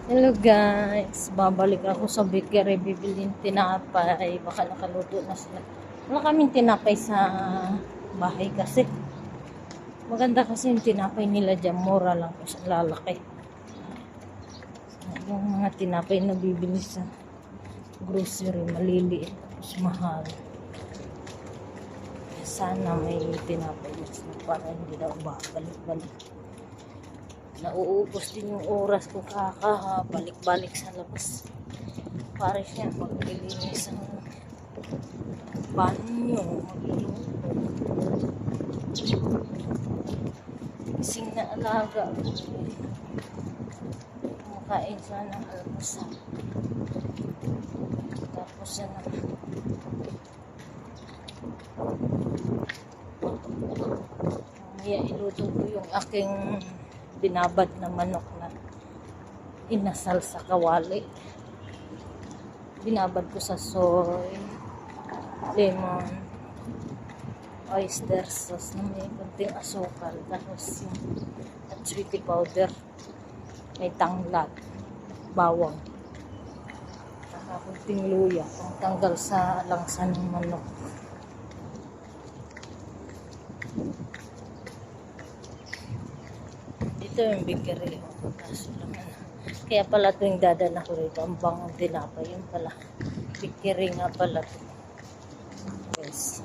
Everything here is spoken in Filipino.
Hello guys, babalik ako sa bakery, bibilin tinapay, baka nakaluto na sila. Wala kaming tinapay sa bahay kasi. Maganda kasi yung tinapay nila dyan, mura lang kasi lalaki. Yung mga tinapay na bibili sa grocery, maliliit, tapos mahal. Sana may tinapay na para hindi na balik-balik. Nauubos din yung oras ko balik-balik sa labas. Pare siya maglilinis ng banyo, magluluto. Ising na alaga. Kumakain siya ng almusal. Tapos yan na. Mamaya iluto ko yung aking binabad na manok na inasal sa kawali. Binabad ko sa soy, lemon, oyster sauce na may konting asukal, tapos yung sweetie powder, may tanglad, bawang, saka konting luya, ang tanggal sa langsa ng manok. Ito yung bakery. Kaso naman. Kaya pala tuwing dadala ko rito, ang bangang tinapay. Yung pala. Bakery nga pala. Yes.